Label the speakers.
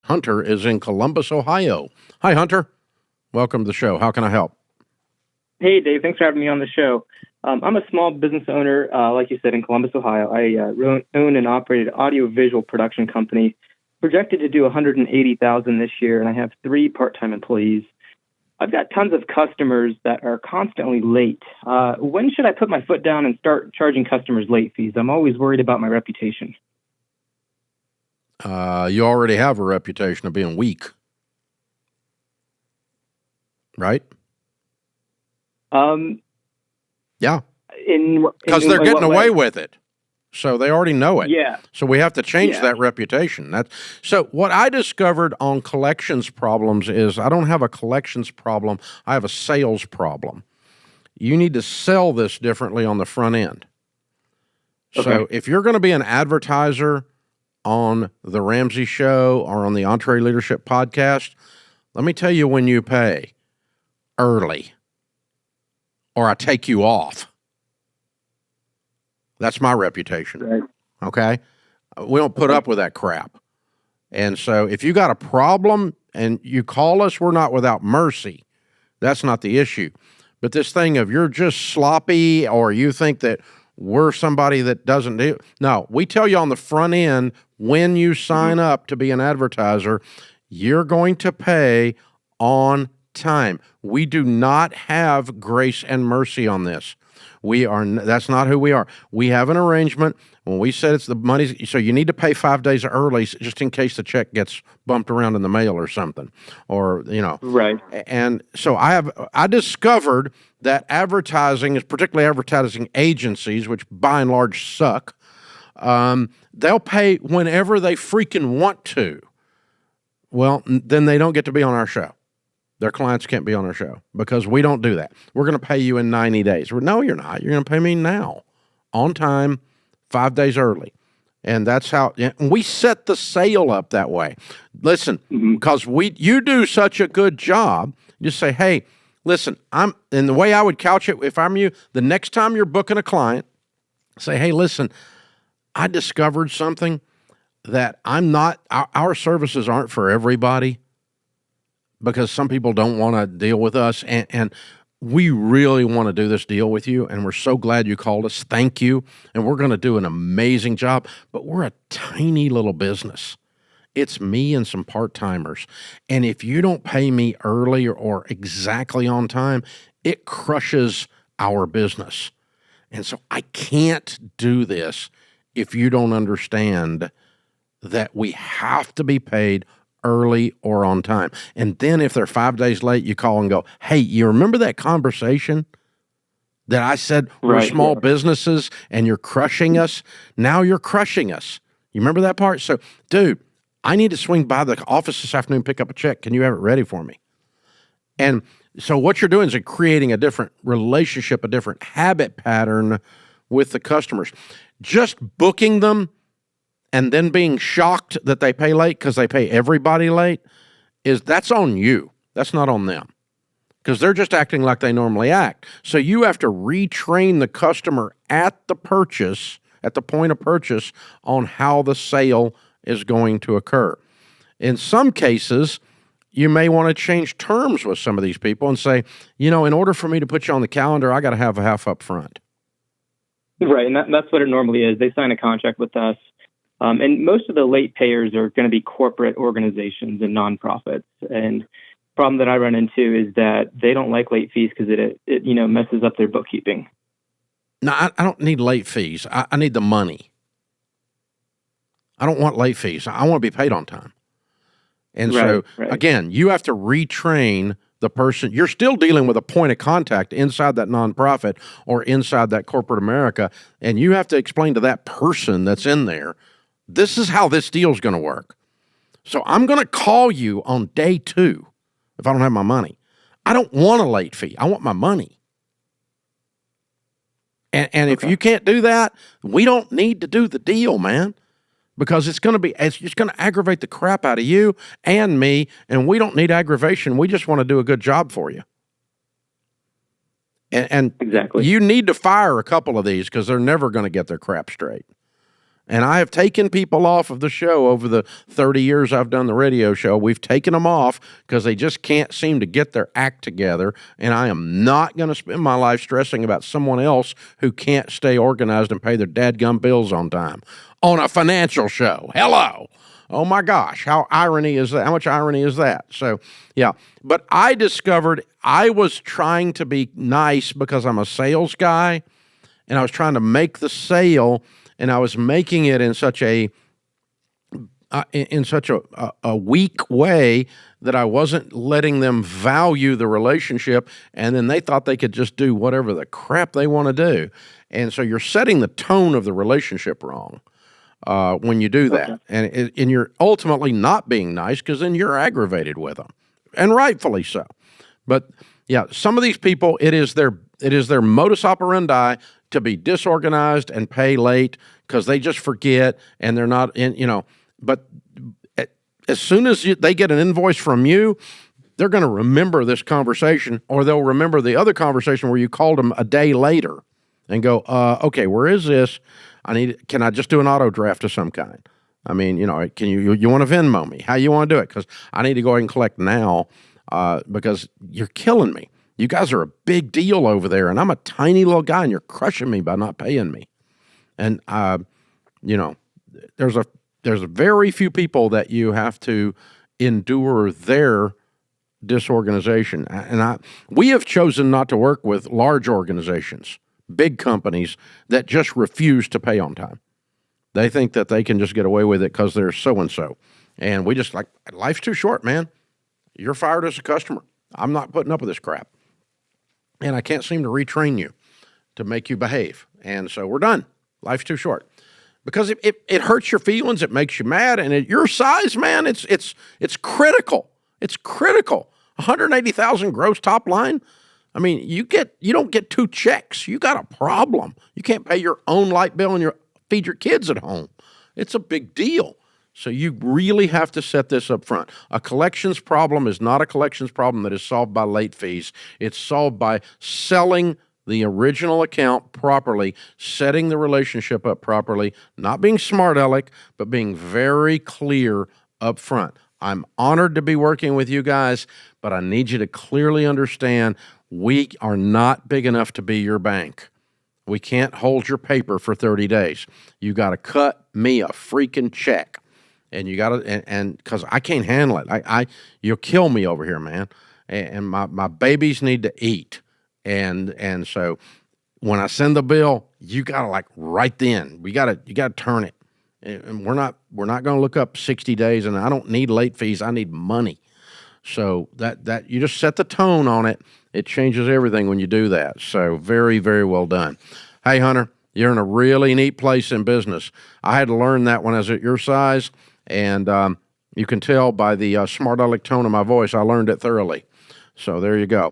Speaker 1: Hunter is in Columbus, Ohio. Hi, Hunter. Welcome to the show. How can I help?
Speaker 2: Hey, Dave. Thanks for having me on the show. I'm a small business owner, like you said, in Columbus, Ohio. I own and operate an audio-visual production company, projected to do $180,000 this year, and I have 3 part-time employees. I've got tons of customers that are constantly late. When should I put my foot down and start charging customers late fees? I'm always worried about my reputation.
Speaker 1: You already have a reputation of being weak, right? Yeah. Because they're getting away with it. So they already know it.
Speaker 2: Yeah.
Speaker 1: So we have to change that reputation. So what I discovered on collections problems is I don't have a collections problem. I have a sales problem. You need to sell this differently on the front end. Okay. So if you're going to be an advertiser on the Ramsey Show or on the EntreLeadership podcast, let me tell you when you pay early or I take you off. That's my reputation. Right. Okay? We don't put up with that crap. And so if you got a problem and you call us, we're not without mercy. That's not the issue. But this thing of you're just sloppy or you think that we're somebody that doesn't do. No, we tell you on the front end when you sign up to be an advertiser, you're going to pay on time. We do not have grace and mercy on this. That's not who we are. We have an arrangement. When we said it's the money, so you need to pay 5 days early just in case the check gets bumped around in the mail or something, or, Right. And so I discovered that advertising, is particularly advertising agencies, which by and large suck, they'll pay whenever they freaking want to. Well, then they don't get to be on our show. Their clients can't be on our show because we don't do that. We're going to pay you in 90 days. No, you're not. You're going to pay me now, on time, 5 days early. And that's how we set the sale up that way. Listen, because you do such a good job, just say, hey, listen, and the way I would couch it, if I'm you, the next time you're booking a client, say, hey, listen, I discovered something that our services aren't for everybody, because some people don't want to deal with us, and we really want to do this deal with you, and we're so glad you called us. Thank you, and we're going to do an amazing job, but we're a tiny little business. It's me and some part-timers, and if you don't pay me early or exactly on time, it crushes our business. And so I can't do this if you don't understand that we have to be paid early or on time. And then if they're 5 days late, you call and go, hey, you remember that conversation that I said we're small businesses and you're crushing us? Now you're crushing us. You remember that part? So, dude, I need to swing by the office this afternoon, pick up a check. Can you have it ready for me? And so what you're doing is creating a different relationship, a different habit pattern with the customers. Just booking them and then being shocked that they pay late because they pay everybody late, that's on you. That's not on them, because they're just acting like they normally act. So you have to retrain the customer at the point of purchase, on how the sale is going to occur. In some cases, you may want to change terms with some of these people and say, in order for me to put you on the calendar, I got to have a half up front.
Speaker 2: Right, and that's what it normally is. They sign a contract with us. And most of the late payers are going to be corporate organizations and nonprofits. And the problem that I run into is that they don't like late fees because it messes up their bookkeeping.
Speaker 1: No, I don't need late fees. I need the money. I don't want late fees. I want to be paid on time. And again, you have to retrain the person. You're still dealing with a point of contact inside that nonprofit or inside that corporate America, and you have to explain to that person that's in there, this is how this deal is going to work. So I'm going to call you on day 2 if I don't have my money. I don't want a late fee. I want my money. And if you can't do that, we don't need to do the deal, man, because it's just going to aggravate the crap out of you and me, and we don't need aggravation. We just want to do a good job for you. And
Speaker 2: exactly.
Speaker 1: You need to fire a couple of these because they're never going to get their crap straight. And I have taken people off of the show over the 30 years I've done the radio show. We've taken them off because they just can't seem to get their act together. And I am not going to spend my life stressing about someone else who can't stay organized and pay their dadgum bills on time on a financial show. Hello. Oh my gosh, how irony is that? How much irony is that? So, yeah. But I discovered I was trying to be nice because I'm a sales guy, and I was trying to make the sale, and I was making it in such a weak way that I wasn't letting them value the relationship, and then they thought they could just do whatever the crap they want to do. And so you're setting the tone of the relationship wrong when you do that. Okay. And you're ultimately not being nice because then you're aggravated with them, and rightfully so. But yeah, some of these people, it is their modus operandi to be disorganized and pay late because they just forget and they're not in, but as soon as they get an invoice from you, they're going to remember this conversation, or they'll remember the other conversation where you called them a day later and go, okay, where is this? Can I just do an auto draft of some kind? I mean, can you want to Venmo me? How you want to do it? Because I need to go ahead and collect now because you're killing me. You guys are a big deal over there, and I'm a tiny little guy, and you're crushing me by not paying me. And, there's very few people that you have to endure their disorganization. And we have chosen not to work with large organizations, big companies that just refuse to pay on time. They think that they can just get away with it because they're so-and-so. And we just life's too short, man. You're fired as a customer. I'm not putting up with this crap. And I can't seem to retrain you to make you behave. And so we're done. Life's too short. Because it hurts your feelings, it makes you mad, and at your size, man, it's critical. It's critical. 180,000 gross top line. I mean, you don't get 2 checks. You got a problem. You can't pay your own light bill and feed your kids at home. It's a big deal. So you really have to set this up front. A collections problem is not a collections problem that is solved by late fees. It's solved by selling the original account properly, setting the relationship up properly, not being smart aleck, but being very clear up front. I'm honored to be working with you guys, but I need you to clearly understand we are not big enough to be your bank. We can't hold your paper for 30 days. You got to cut me a freaking check. And you got to, and because I can't handle it. You'll kill me over here, man. And my babies need to eat. And so when I send the bill, you got to right then, you got to turn it. And we're not going to look up 60 days, and I don't need late fees. I need money. So that you just set the tone on it. It changes everything when you do that. So very, very well done. Hey, Hunter, you're in a really neat place in business. I had to learn that when I was at your size. And you can tell by the smart aleck tone of my voice, I learned it thoroughly. So there you go.